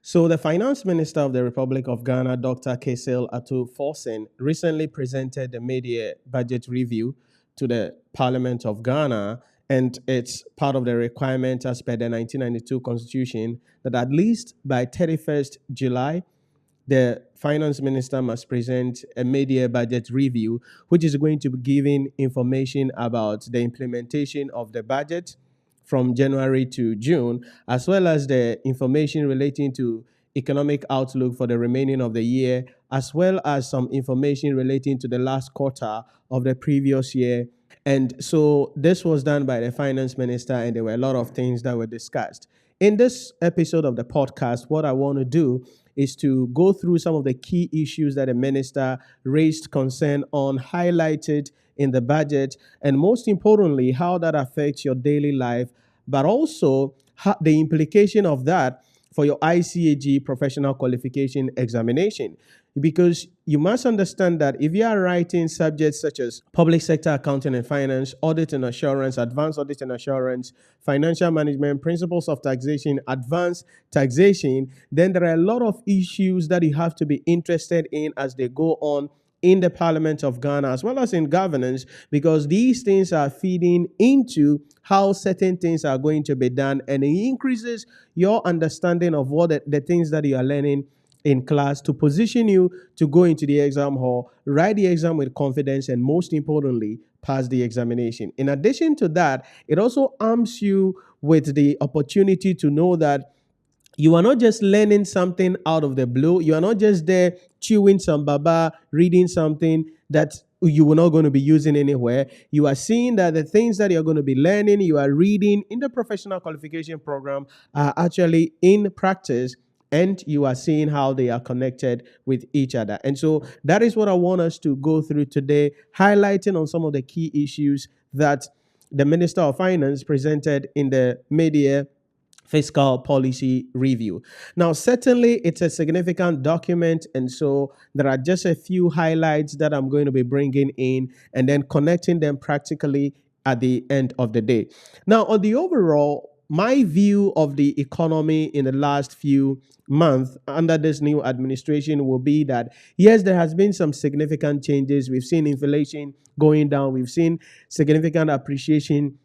So, the Finance Minister of the Republic of Ghana, Dr. Kesel Atu-Forson, recently presented the mid-year budget review to the Parliament of Ghana, and it's part of the requirement as per the 1992 Constitution that at least by 31st July, the finance minister must present a mid-year budget review, which is going to be giving information about the implementation of the budget from January to June, as well as the information relating to economic outlook for the remaining of the year, as well as some information relating to the last quarter of the previous year. And so this was done by the finance minister, and there were a lot of things that were discussed. In this episode of the podcast, what I want to do is to go through some of the key issues that the minister raised concern on, highlighted in the budget, and most importantly, how that affects your daily life, but also the implication of that for your ICAG professional qualification examination. Because you must understand that if you are writing subjects such as public sector accounting and finance, audit and assurance, advanced audit and assurance, financial management, principles of taxation, advanced taxation, then there are a lot of issues that you have to be interested in as they go on in the Parliament of Ghana, as well as in governance, because these things are feeding into how certain things are going to be done, and it increases your understanding of what the things that you are learning in class to position you to go into the exam hall, write the exam with confidence, and most importantly, pass the examination. In addition to that, it also arms you with the opportunity to know that you are not just learning something out of the blue. You are not just there chewing some baba, reading something that you were not going to be using anywhere. You are seeing that the things that you're going to be learning, you are reading in the professional qualification program are actually in practice, and you are seeing how they are connected with each other. And so that is what I want us to go through today, highlighting on some of the key issues that the Minister of Finance presented in the mid-year fiscal policy review. Now, certainly it's a significant document, and so there are just a few highlights that I'm going to be bringing in and then connecting them practically at the end of the day. Now, on the overall, my view of the economy in the last few months under this new administration will be that, yes, there has been some significant changes. We've seen inflation going down. We've seen significant appreciation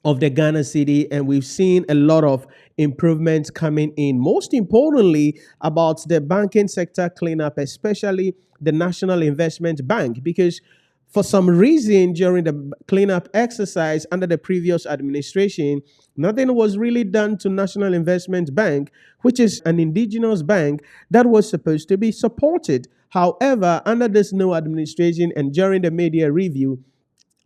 of the Ghana city, and we've seen a lot of improvements coming in. Most importantly, about the banking sector cleanup, especially the National Investment Bank, because for some reason during the cleanup exercise under the previous administration, nothing was really done to National Investment Bank, which is an indigenous bank that was supposed to be supported. However, under this new administration and during the mid-year review,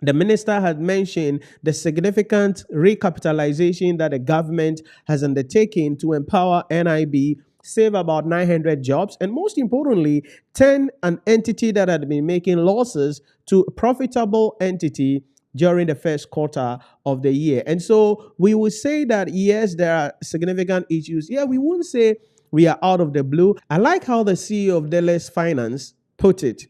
the minister had mentioned the significant recapitalization that the government has undertaken to empower NIB, save about 900 jobs, and most importantly, turn an entity that had been making losses to a profitable entity during the first quarter of the year. And so we would say that, yes, there are significant issues. Yeah, we wouldn't say we are out of the blue. I like how the CEO of Deleuze Finance put it.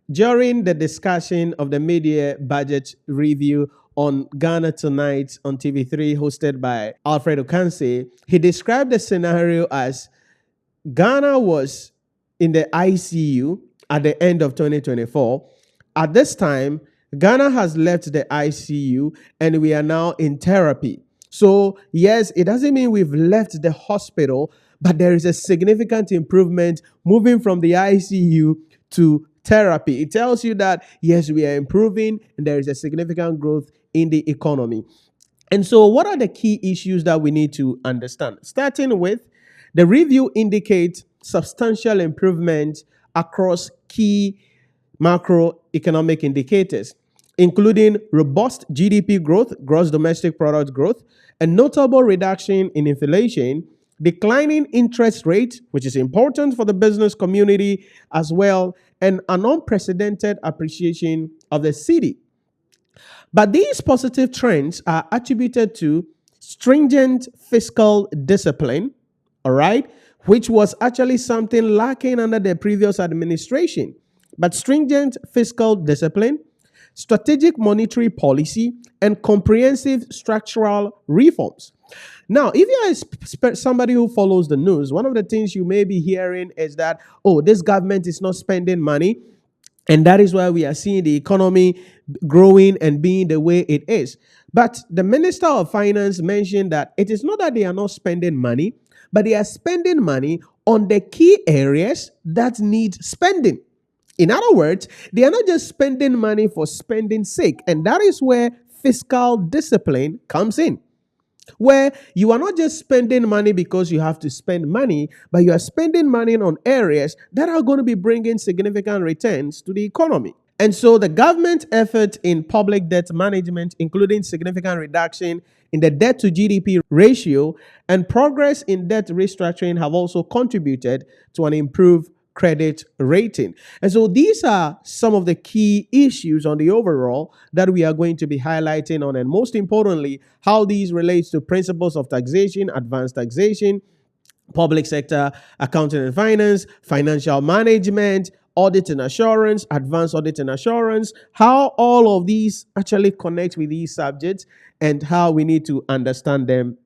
During the discussion of the mid-year budget review on Ghana Tonight on TV3, hosted by Alfred Okanse, he described the scenario as Ghana was in the ICU at the end of 2024. At this time, Ghana has left the ICU and we are now in therapy. So, yes, it doesn't mean we've left the hospital, but there is a significant improvement moving from the ICU to therapy. It tells you that, yes, we are improving and there is a significant growth in the economy. And so what are the key issues that we need to understand? Starting with, the review indicates substantial improvement across key macroeconomic indicators, including robust GDP growth, gross domestic product growth, a notable reduction in inflation, declining interest rate, which is important for the business community as well, and an unprecedented appreciation of the cedi. But these positive trends are attributed to stringent fiscal discipline, all right, which was actually something lacking under the previous administration. But stringent fiscal discipline, strategic monetary policy, and comprehensive structural reforms. Now, if you are somebody who follows the news, one of the things you may be hearing is that, oh, this government is not spending money. And that is why we are seeing the economy growing and being the way it is. But the Minister of Finance mentioned that it is not that they are not spending money, but they are spending money on the key areas that need spending. In other words, they are not just spending money for spending's sake. And that is where fiscal discipline comes in, where you are not just spending money because you have to spend money, but you are spending money on areas that are going to be bringing significant returns to the economy. And so the government effort in public debt management, including significant reduction in the debt to GDP ratio and progress in debt restructuring, have also contributed to an improved credit rating. And so these are some of the key issues on the overall that we are going to be highlighting on, and most importantly, how these relates to principles of taxation, advanced taxation, public sector accounting and finance, financial management, audit and assurance, advanced audit and assurance, how all of these actually connect with these subjects and how we need to understand them